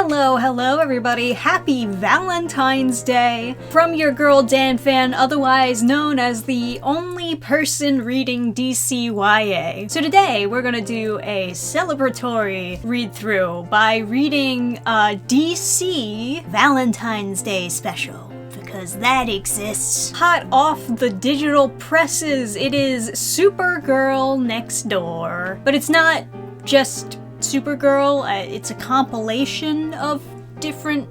Hello everybody, happy Valentine's Day from your girl dannphan, otherwise known as the only person reading DCYA. So today we're gonna do a celebratory read-through by reading a DC Valentine's Day special. Because that exists. Hot off the digital presses, it is Supergirl Next Door. But it's not just Supergirl, it's a compilation of different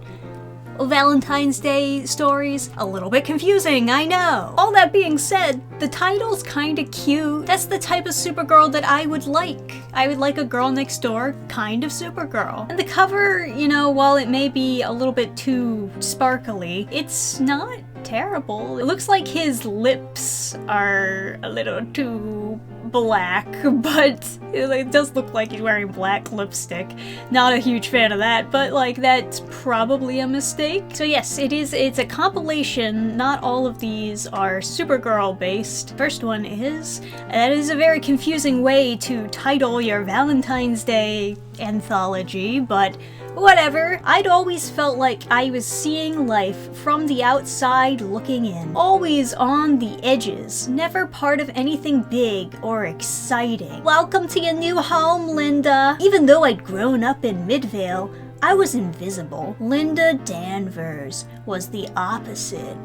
Valentine's Day stories. A little bit confusing, I know. All that being said, the title's kinda cute. That's the type of Supergirl that I would like. I would like a girl next door kind of Supergirl. And the cover, you know, while it may be a little bit too sparkly, it's not terrible. It looks like his lips are a little too black, but it does look like he's wearing black lipstick. Not a huge fan of that, but like that's probably a mistake. So yes, it's a compilation. Not all of these are Supergirl based. First one is. That is a very confusing way to title your Valentine's Day anthology, but whatever. I'd always felt like I was seeing life from the outside looking in. Always on the edges. Never part of anything big or exciting. Welcome to your new home, Linda. Even though I'd grown up in Midvale, I was invisible. Linda Danvers was the opposite.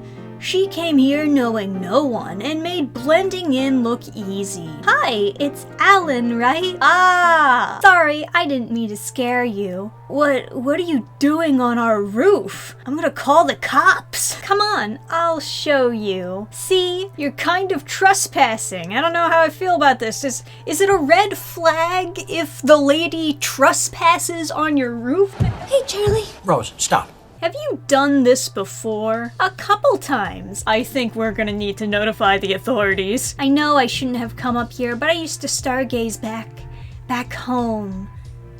She came here knowing no one and made blending in look easy. Hi, it's Alan, right? Ah! Sorry, I didn't mean to scare you. What are you doing on our roof? I'm gonna call the cops. Come on, I'll show you. See? You're kind of trespassing. I don't know how I feel about this. Is it a red flag if the lady trespasses on your roof? Hey, Charlie. Rose, stop. Have you done this before? A couple times. I think we're gonna need to notify the authorities. I know I shouldn't have come up here, but I used to stargaze back home.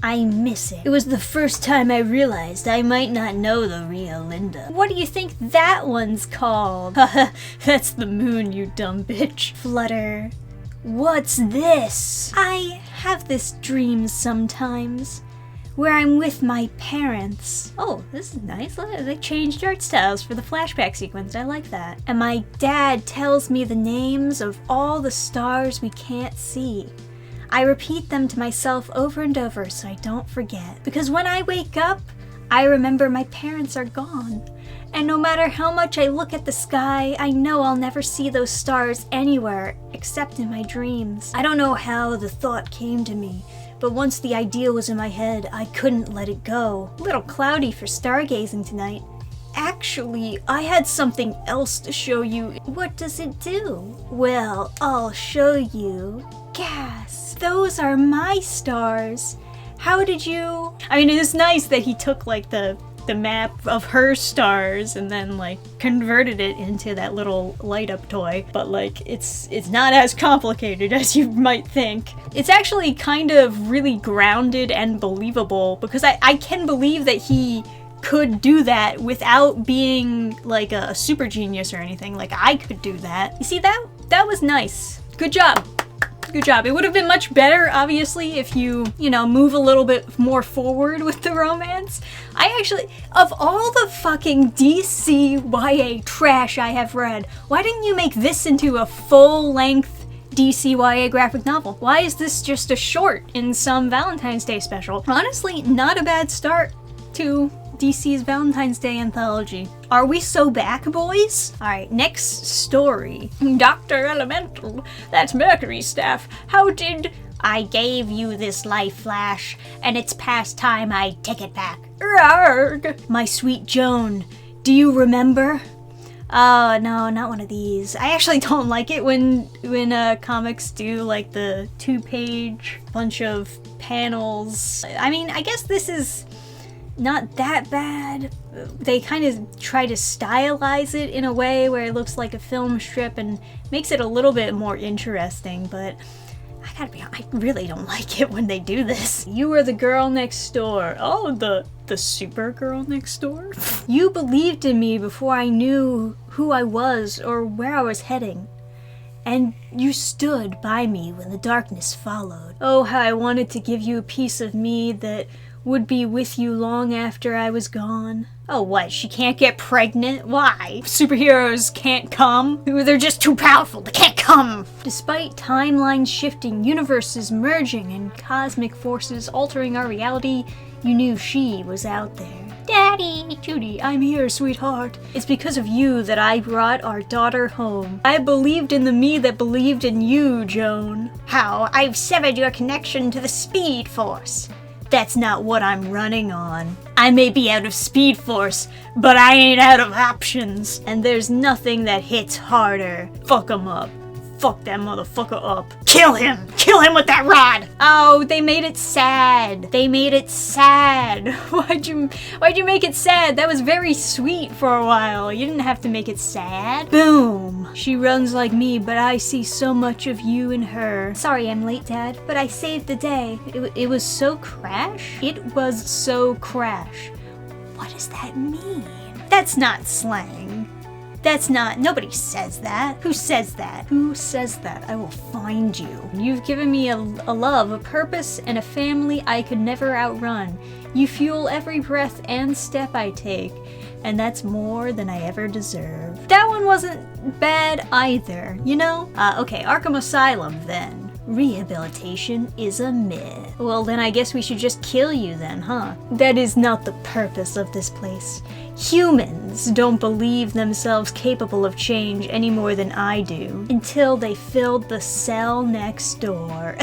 I miss it. It was the first time I realized I might not know the real Linda. What do you think that one's called? That's the moon, you dumb bitch. Flutter. What's this? I have this dream sometimes, where I'm with my parents. Oh, this is nice. They changed art styles for the flashback sequence. I like that. And my dad tells me the names of all the stars we can't see. I repeat them to myself over and over so I don't forget. Because when I wake up, I remember my parents are gone. And no matter how much I look at the sky, I know I'll never see those stars anywhere except in my dreams. I don't know how the thought came to me, but once the idea was in my head, I couldn't let it go. A little cloudy for stargazing tonight. Actually, I had something else to show you. What does it do? Well, I'll show you. Gas. Those are my stars. How did you... I mean, it is nice that he took like the map of her stars and then like converted it into that little light up toy, but like it's not as complicated as you might think. It's actually kind of really grounded and believable because I can believe that he could do that without being like a super genius or anything. Like I could do that. You see that? That was nice. Good job. Good job. It would have been much better, obviously, if you know, move a little bit more forward with the romance. I actually, of all the fucking DCYA trash I have read, why didn't you make this into a full-length DCYA graphic novel? Why is this just a short in some Valentine's Day special? Honestly, not a bad start to DC's Valentine's Day anthology. Are we so back, boys? Alright, next story. Dr. Elemental, that's Mercury's staff. How did... I gave you this life flash, and it's past time I take it back. Arrgh! My sweet Joan, do you remember? Oh, no, not one of these. I actually don't like it when comics do like the 2-page bunch of panels. I mean, I guess this is not that bad. They kind of try to stylize it in a way where it looks like a film strip and makes it a little bit more interesting, but I gotta be honest, I really don't like it when they do this. You were the girl next door. Oh, the Supergirl next door? You believed in me before I knew who I was or where I was heading. And you stood by me when the darkness followed. Oh, how I wanted to give you a piece of me that would be with you long after I was gone. Oh, what? She can't get pregnant? Why? Superheroes can't come? They're just too powerful. They can't come. Despite timelines shifting, universes merging, and cosmic forces altering our reality, you knew she was out there. Daddy! Judy, I'm here, sweetheart. It's because of you that I brought our daughter home. I believed in the me that believed in you, Joan. How? I've severed your connection to the Speed Force. That's not what I'm running on. I may be out of Speed Force, but I ain't out of options. And there's nothing that hits harder. Fuck him up. Fuck that motherfucker up. Kill him! Kill him with that rod! Oh, they made it sad. They made it sad. Why'd you make it sad? That was very sweet for a while. You didn't have to make it sad. Boom. She runs like me, but I see so much of you in her. Sorry I'm late, Dad, but I saved the day. It was so crash? It was so crash. What does that mean? That's not slang. That's not, nobody says that. Who says that? Who says that? I will find you. You've given me a love, a purpose, and a family I could never outrun. You fuel every breath and step I take, and that's more than I ever deserve. That one wasn't bad either, you know? Okay, Arkham Asylum then. Rehabilitation is a myth. Well, then I guess we should just kill you then, huh? That is not the purpose of this place. Humans don't believe themselves capable of change any more than I do, until they filled the cell next door.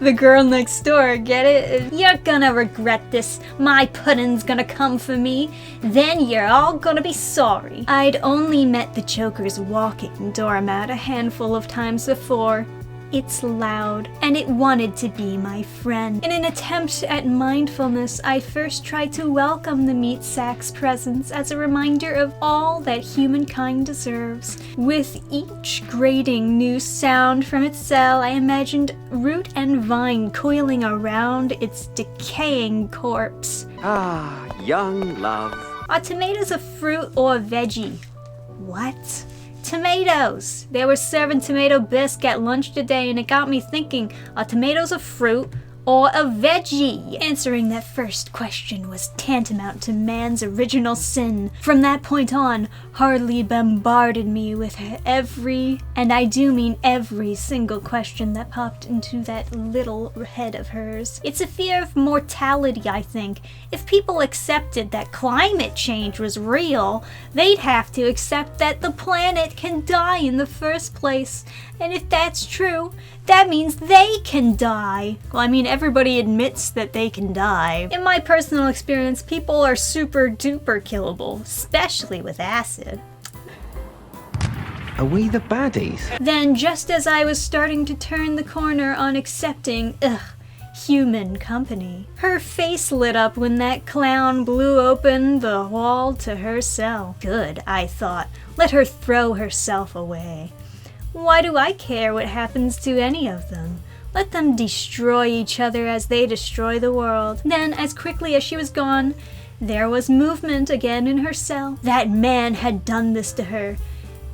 The girl next door, get it? You're gonna regret this. My pudding's gonna come for me. Then you're all gonna be sorry. I'd only met the Joker's walking doormat a handful of times before. It's loud, and it wanted to be my friend. In an attempt at mindfulness, I first tried to welcome the meat sack's presence as a reminder of all that humankind deserves. With each grating new sound from its cell, I imagined root and vine coiling around its decaying corpse. Ah, young love. Are tomatoes a fruit or a veggie? What? Tomatoes! They were serving tomato bisque at lunch today, and it got me thinking, are tomatoes a fruit or a veggie? Answering that first question was tantamount to man's original sin. From that point on, Harley bombarded me with her every, and I do mean every single question that popped into that little head of hers. It's a fear of mortality, I think. If people accepted that climate change was real, they'd have to accept that the planet can die in the first place. And if that's true, that means they can die. Well, I mean, everybody admits that they can die. In my personal experience, people are super duper killable, especially with acid. Are we the baddies? Then, just as I was starting to turn the corner on accepting, human company, her face lit up when that clown blew open the wall to her cell. Good, I thought. Let her throw herself away. Why do I care what happens to any of them? Let them destroy each other as they destroy the world. Then, as quickly as she was gone, there was movement again in her cell. That man had done this to her.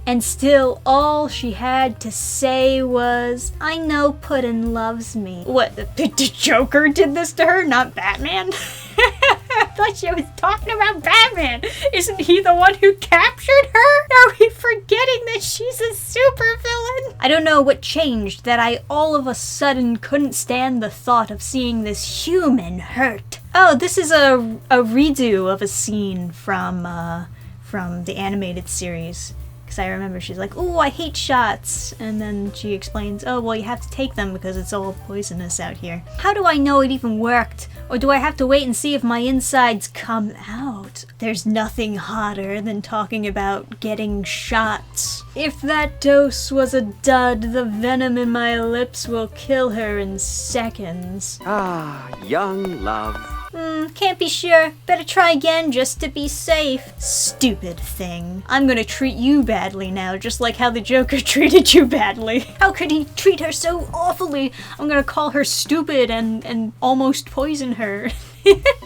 And still, all she had to say was, I know Puddin' loves me. What, the Joker did this to her, not Batman? I thought she was talking about Batman. Isn't he the one who captured her? Are we forgetting that she's a supervillain? I don't know what changed that I all of a sudden couldn't stand the thought of seeing this human hurt. Oh, this is a redo of a scene from the animated series. Because I remember she's like, ooh, I hate shots. And then she explains, oh, well, you have to take them because it's all poisonous out here. How do I know it even worked? Or do I have to wait and see if my insides come out? There's nothing hotter than talking about getting shots. If that dose was a dud, the venom in my lips will kill her in seconds. Ah, young love. Can't be sure. Better try again just to be safe. Stupid thing. I'm gonna treat you badly now, just like how the Joker treated you badly. How could he treat her so awfully? I'm gonna call her stupid and almost poison her.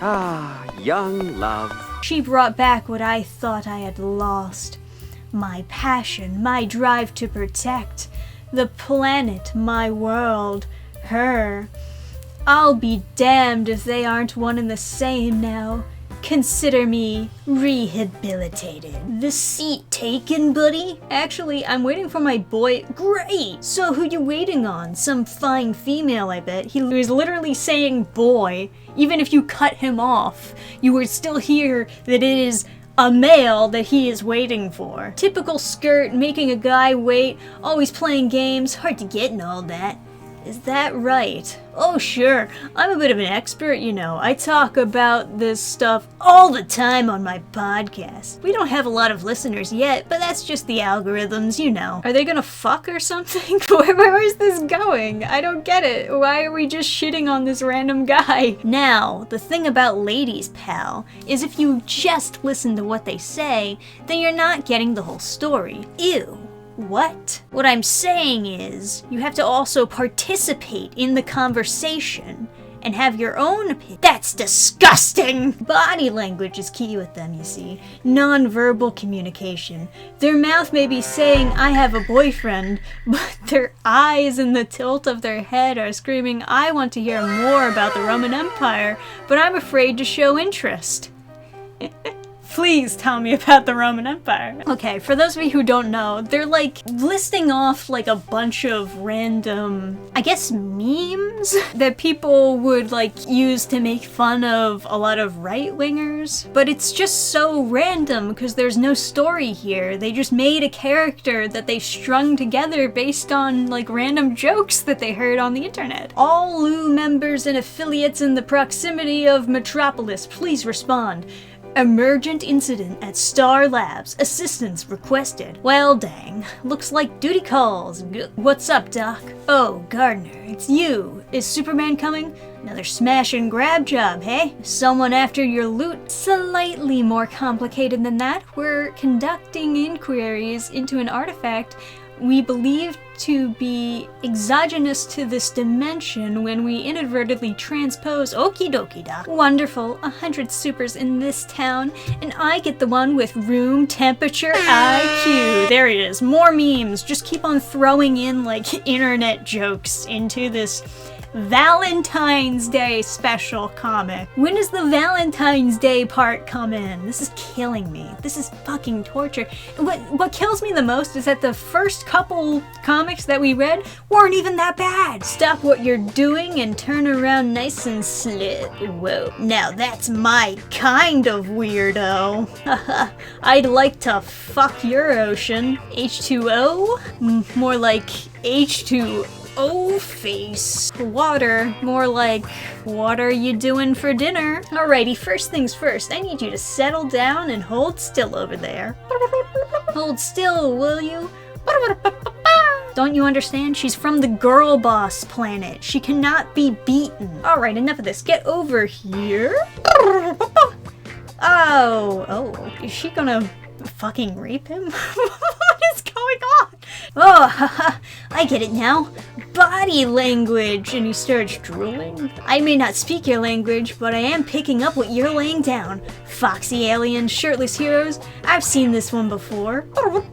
Ah, young love. She brought back what I thought I had lost. My passion, my drive to protect. The planet, my world, her. I'll be damned if they aren't one and the same now. Consider me rehabilitated. The seat taken, buddy? Actually, I'm waiting for my boy. Great! So who you waiting on? Some fine female, I bet. He was literally saying boy. Even if you cut him off, you would still hear that it is a male that he is waiting for. Typical skirt, making a guy wait, always playing games, hard to get and all that. Is that right? Oh sure, I'm a bit of an expert, you know. I talk about this stuff all the time on my podcast. We don't have a lot of listeners yet, but that's just the algorithms, you know. Are they gonna fuck or something? Where is this going? I don't get it. Why are we just shitting on this random guy? Now, the thing about ladies, pal, is if you just listen to what they say, then you're not getting the whole story. Ew. What? What I'm saying is, you have to also participate in the conversation and have your own opinion. That's disgusting! Body language is key with them, you see. Non-verbal communication. Their mouth may be saying, I have a boyfriend, but their eyes and the tilt of their head are screaming, I want to hear more about the Roman Empire, but I'm afraid to show interest. Please tell me about the Roman Empire. Okay, for those of you who don't know, they're like listing off like a bunch of random, I guess, memes that people would like use to make fun of a lot of right-wingers. But it's just so random because there's no story here. They just made a character that they strung together based on like random jokes that they heard on the internet. All LU members and affiliates in the proximity of Metropolis, please respond. Emergent incident at Star Labs. Assistance requested. Well, dang. Looks like duty calls. What's up, Doc? Oh, Gardner, it's you. Is Superman coming? Another smash and grab job, hey? Someone after your loot? Slightly more complicated than that. We're conducting inquiries into an artifact we believe to be exogenous to this dimension when we inadvertently transpose. Okie dokie, Doc. Wonderful. 100 supers in this town, and I get the one with room temperature IQ. There it is. More memes. Just keep on throwing in like internet jokes into this Valentine's Day special comic. When does the Valentine's Day part come in? This is killing me. This is fucking torture. What kills me the most is that the first couple comics that we read weren't even that bad. Stop what you're doing and turn around nice and slit. Whoa. Now that's my kind of weirdo. I'd like to fuck your ocean. H2O? More like H2O. face. Water, more like, what are you doing for dinner? Alrighty, first things first, I need you to settle down and hold still over there. Hold still, will you? Don't you understand? She's from the girl boss planet. She cannot be beaten. Alright, enough of this. Get over here. Oh, is she gonna fucking rape him? What is going on? Oh, haha, I get it now. Body language. And he starts drooling. I may not speak your language, but I am picking up what you're laying down. Foxy aliens, shirtless heroes. I've seen this one before.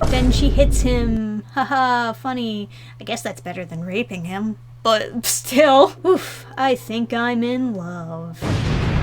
Then she hits him. Haha, funny. I guess that's better than raping him. But still, oof, I think I'm in love.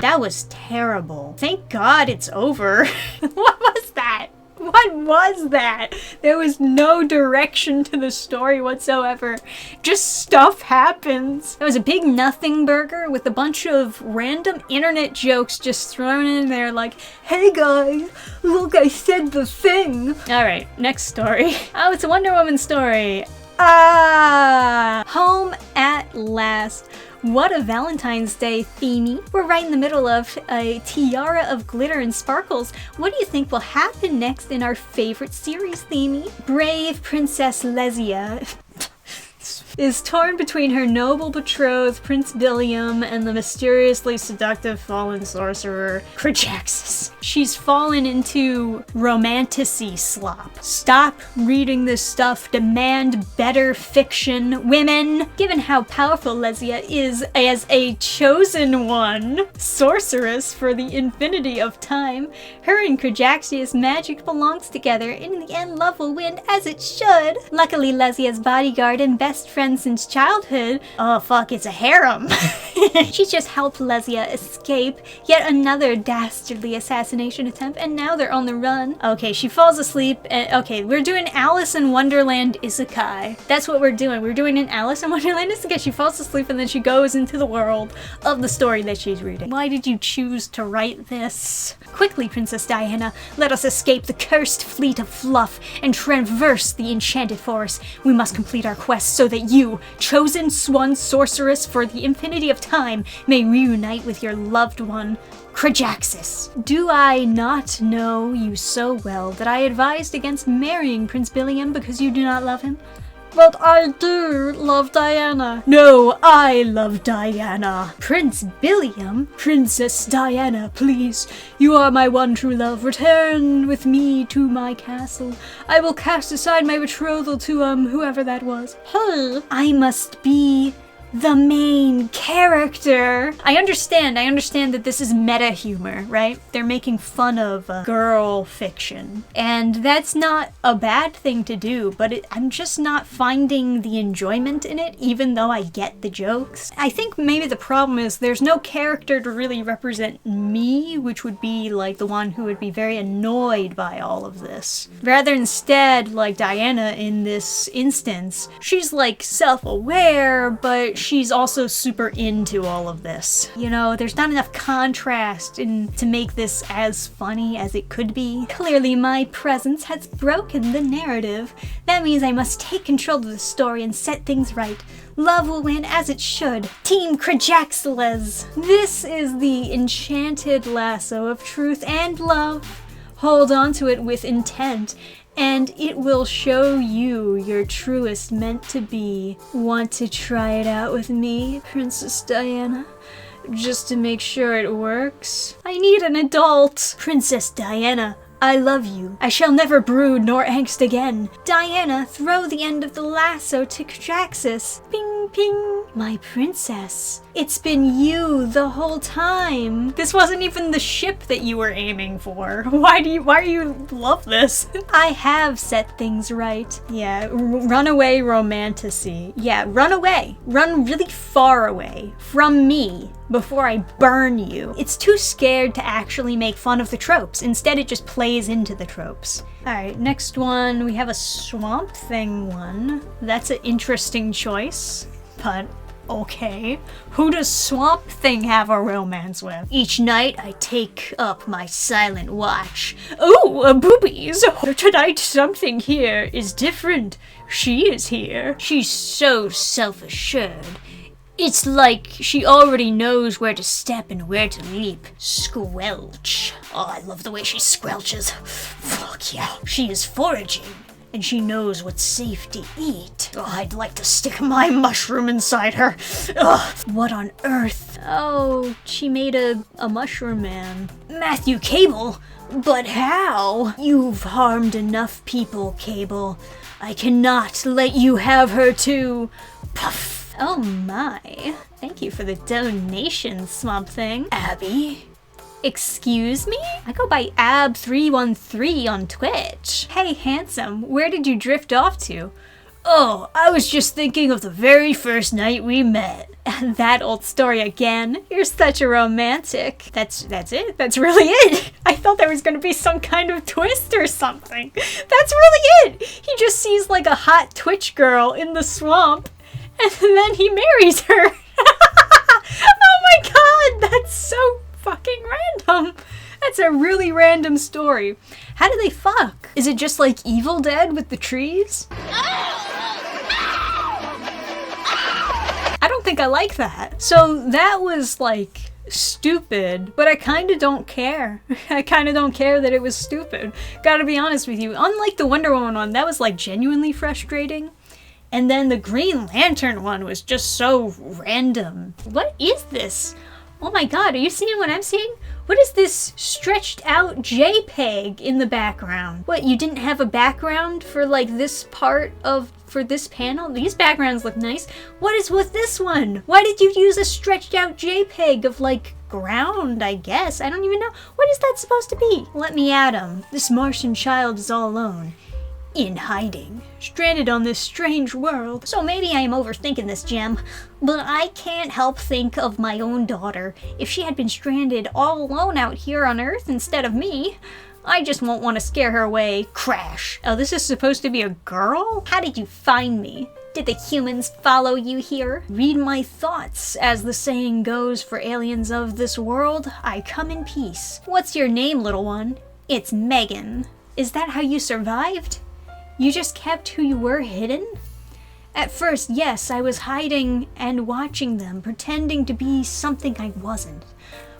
That was terrible. Thank God it's over. What was that? What was that? There was no direction to the story whatsoever. Just stuff happens. It was a big nothing burger with a bunch of random internet jokes just thrown in there like, hey guys, look, I said the thing. Alright, next story. Oh, it's a Wonder Woman story. Home at last. What a Valentine's Day themey. We're right in the middle of a tiara of glitter and sparkles. What do you think will happen next in our favorite series themey? Brave Princess Lesia is torn between her noble betrothed, Prince Billiam, and the mysteriously seductive fallen sorcerer, Crijaxis. She's fallen into romanticy slop. Stop reading this stuff. Demand better fiction, women. Given how powerful Lesia is as a chosen one, sorceress for the infinity of time, her and Crijaxis' magic belongs together, and in the end love will win as it should. Luckily, Lesia's bodyguard and best friend friends since childhood. Oh fuck, it's a harem. She's just helped Lesia escape yet another dastardly assassination attempt, and now they're on the run. Okay, she falls asleep, and okay, we're doing Alice in Wonderland Isekai. That's what we're doing. We're doing an Alice in Wonderland Isekai. She falls asleep and then she goes into the world of the story that she's reading. Why did you choose to write this? Quickly, Princess Diana, let us escape the cursed fleet of fluff and traverse the enchanted forest. We must complete our quest so that you, chosen swan sorceress for the infinity of time, may reunite with your loved one, Krajaxis. Do I not know you so well that I advised against marrying Prince Billiam because you do not love him? But I do love Diana. No, I love Diana. Prince Billiam? Princess Diana, please. You are my one true love. Return with me to my castle. I will cast aside my betrothal to, whoever that was. Hey, I must be the main character. I understand that this is meta humor, right? They're making fun of girl fiction. And that's not a bad thing to do, but I'm just not finding the enjoyment in it, even though I get the jokes. I think maybe the problem is there's no character to really represent me, which would be like the one who would be very annoyed by all of this. Rather instead, like Diana in this instance, she's like self-aware, but she's also super into all of this. You know, there's not enough contrast to make this as funny as it could be. Clearly my presence has broken the narrative. That means I must take control of the story and set things right. Love will win as it should. Team Krajaxiles. This is the enchanted lasso of truth and love. Hold on to it with intent, and it will show you your truest meant to be. Want to try it out with me, Princess Diana? Just to make sure it works? I need an adult. Princess Diana, I love you. I shall never brood nor angst again. Diana, throw the end of the lasso to Krajaxis. Ping, ping. My princess, it's been you the whole time. This wasn't even the ship that you were aiming for. Why do you love this? I have set things right. Yeah, runaway romantasy. Yeah, run away. Run really far away from me before I burn you. It's too scared to actually make fun of the tropes. Instead, it just plays into the tropes. Alright, next one, we have a Swamp Thing one. That's an interesting choice, but okay. Who does Swamp Thing have a romance with? Each night I take up my silent watch. Oh, boobies! Tonight something here is different. She is here. She's so self-assured. It's like she already knows where to step and where to leap. Squelch. Oh, I love the way she squelches. Fuck yeah. She is foraging, and she knows what's safe to eat. Oh, I'd like to stick my mushroom inside her. Ugh, what on earth? Oh, she made a mushroom man. Matthew Cable? But how? You've harmed enough people, Cable. I cannot let you have her too. Puff. Oh my. Thank you for the donation, Swamp Thing. Abby? Excuse me? I go by Ab313 on Twitch. Hey, handsome, where did you drift off to? Oh, I was just thinking of the very first night we met. That old story again. You're such a romantic. That's it? That's really it? I thought there was gonna be some kind of twist or something. That's really it! He just sees like a hot Twitch girl in the swamp, and then he marries her. Oh my god, that's so fucking random. That's a really random story. How do they fuck? Is it just like Evil Dead with the trees? I don't think I like that. So that was like stupid, but I kind of don't care. I kind of don't care that it was stupid. Gotta be honest with you. Unlike the Wonder Woman one, that was like genuinely frustrating. And then the Green Lantern one was just so random. What is this? Oh my god, are you seeing what I'm seeing? What is this stretched out JPEG in the background? What, you didn't have a background for like this part of, for this panel? These backgrounds look nice. What is with this one? Why did you use a stretched out JPEG of like ground, I guess? I don't even know. What is that supposed to be? Let me at him. This Martian child is all alone. in hiding, stranded on this strange world. So maybe I am overthinking this, Gem, but I can't help think of my own daughter. If she had been stranded all alone out here on Earth instead of me, I just won't want to scare her away. Crash. Oh, this is supposed to be a girl? How did you find me? Did the humans follow you here? Read my thoughts, as the saying goes for aliens of this world. I come in peace. What's your name, little one? It's Megan. Is that how you survived? You just kept who you were hidden? At first, yes, I was hiding and watching them, pretending to be something I wasn't.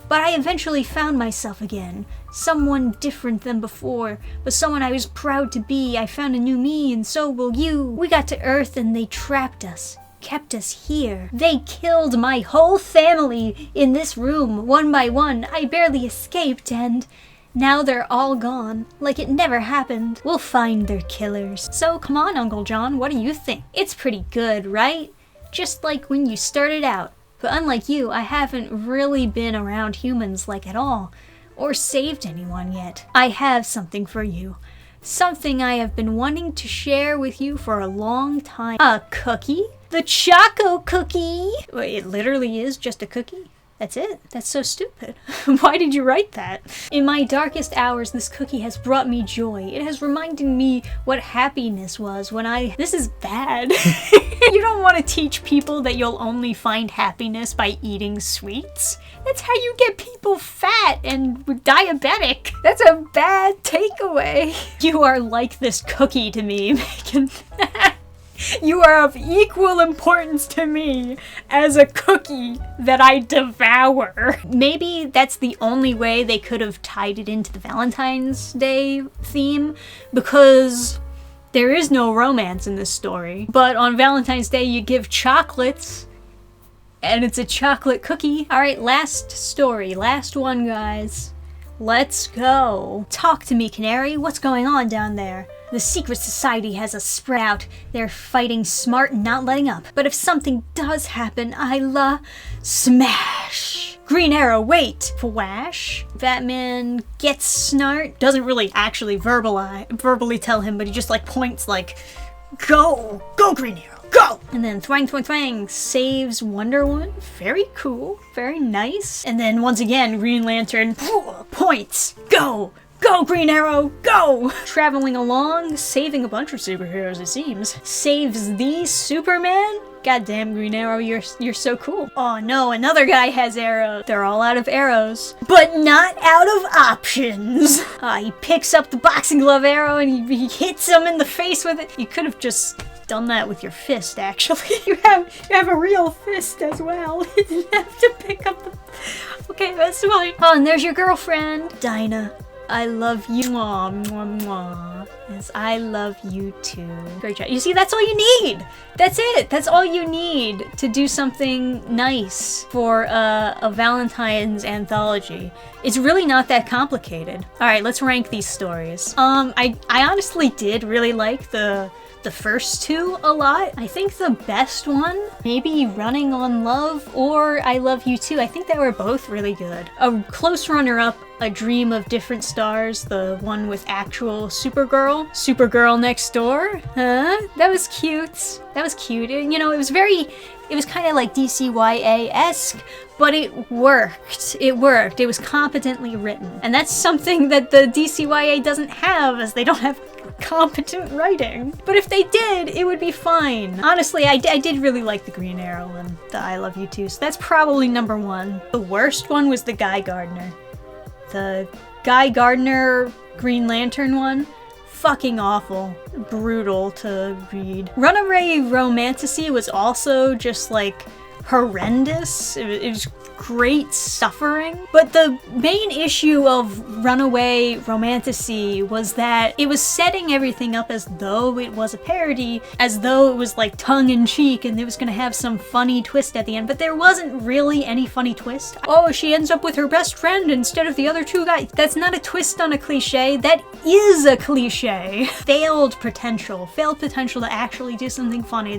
But I eventually found myself again. Someone different than before, but someone I was proud to be. I found a new me, and so will you. We got to Earth and they trapped us, kept us here. They killed my whole family in this room, one by one. I barely escaped, and now they're all gone, like it never happened. We'll find their killers. So come on, Uncle John, what do you think? It's pretty good, right? Just like when you started out. But unlike you, I haven't really been around humans like at all, or saved anyone yet. I have something for you. Something I have been wanting to share with you for a long time. A cookie? The Choco Cookie! Wait, it literally is just a cookie? That's it? That's so stupid. Why did you write that? In my darkest hours, this cookie has brought me joy. It has reminded me what happiness was when This is bad. You don't want to teach people that you'll only find happiness by eating sweets. That's how you get people fat and diabetic. That's a bad takeaway. You are like this cookie to me, Megan. You are of equal importance to me as a cookie that I devour. Maybe that's the only way they could have tied it into the Valentine's Day theme, because there is no romance in this story. But on Valentine's Day, you give chocolates, and it's a chocolate cookie. All right, last story, last one, guys. Let's go. Talk to me, Canary. What's going on down there? The secret society has us spread out. They're fighting smart and not letting up. But if something does happen, smash! Green Arrow, wait! Flash. Batman gets Snart. Doesn't really actually verbally tell him, but he just like points like, go! Go, Green Arrow! Go! And then Thwang Thwang Thwang saves Wonder Woman. Very cool. Very nice. And then once again, Green Lantern points. Go! Go, Green Arrow, go! Traveling along, saving a bunch of superheroes, it seems. Saves the Superman? Goddamn, Green Arrow, you're so cool. Oh no, another guy has arrows. They're all out of arrows. But not out of options. He picks up the boxing glove arrow and he hits him in the face with it. You could have just done that with your fist, actually. You have a real fist as well. You didn't have to pick up the... Okay, that's fine. Oh, and there's your girlfriend, Dinah. I love you. Mwah, mwah, mwah. Yes, I love you too. Great job. You see, that's all you need. That's it. That's all you need to do something nice for a Valentine's anthology. It's really not that complicated. All right, let's rank these stories. I honestly did really like the first two a lot. I think the best one, maybe Running on Love or I Love You Too. I think they were both really good. A close runner-up, A Dream of Different Stars, the one with actual Supergirl Next Door. That was cute. That was cute. You know, it was kind of like DCYA-esque, but it worked. It worked. It was competently written. And that's something that the DCYA doesn't have, as they don't have competent writing. But if they did, it would be fine. Honestly, I did really like the Green Arrow and the I Love You Too, so that's probably number one. The worst one was the Guy Gardner. The Guy Gardner Green Lantern one, fucking awful. Brutal to read. Runaway Romantasy was also just like horrendous. It was great suffering. But the main issue of Runaway Romantasy was that it was setting everything up as though it was a parody, as though it was like tongue-in-cheek and it was gonna have some funny twist at the end, but there wasn't really any funny twist. Oh, she ends up with her best friend instead of the other two guys. That's not a twist on a cliche, that is a cliche. Failed potential to actually do something funny.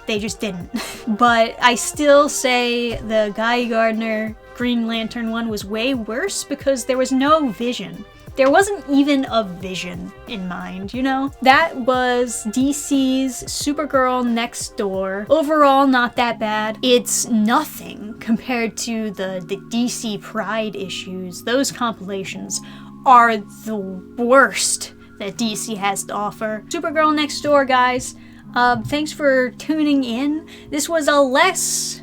They just didn't. But I still say the Guy Gardner Green Lantern one was way worse because there was no vision. There wasn't even a vision in mind, you know? That was DC's Supergirl Next Door. Overall, not that bad. It's nothing compared to the DC Pride issues. Those compilations are the worst that DC has to offer. Supergirl Next Door, guys. Thanks for tuning in. This was a less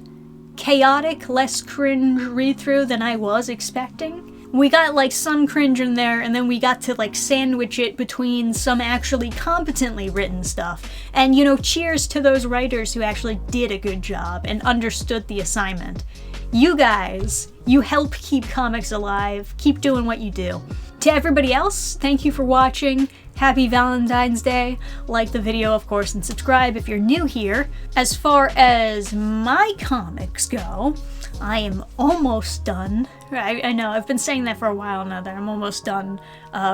chaotic, less cringe read-through than I was expecting. We got like some cringe in there, and then we got to like sandwich it between some actually competently written stuff. And you know, cheers to those writers who actually did a good job and understood the assignment. You guys, you help keep comics alive. Keep doing what you do. To everybody else, thank you for watching. Happy Valentine's Day. Like the video, of course, and subscribe if you're new here. As far as my comics go, I am almost done. I know, I've been saying that for a while now, that I'm almost done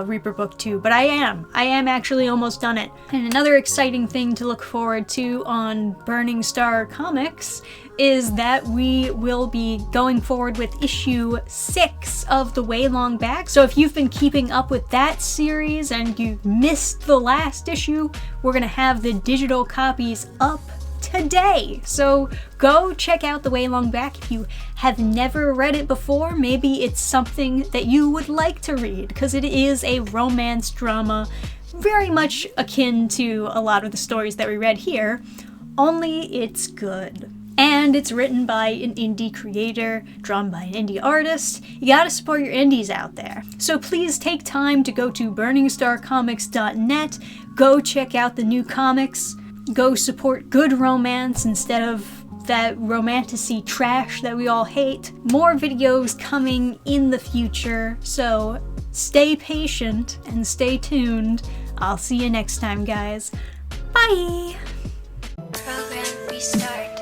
Reaper Book 2, but I am actually almost done it. And another exciting thing to look forward to on Burning Star Comics is that we will be going forward with issue 6 of The Way Long Back. So if you've been keeping up with that series and you missed the last issue, we're gonna have the digital copies up today. So go check out The Way Long Back if you have never read it before. Maybe it's something that you would like to read, because it is a romance drama, very much akin to a lot of the stories that we read here, only it's good. And it's written by an indie creator, drawn by an indie artist. You gotta support your indies out there. So please take time to go to burningstarcomics.net, go check out the new comics, go support good romance instead of that romantasy trash that we all hate. More videos coming in the future, so stay patient and stay tuned. I'll see you next time, guys. Bye! Program restart.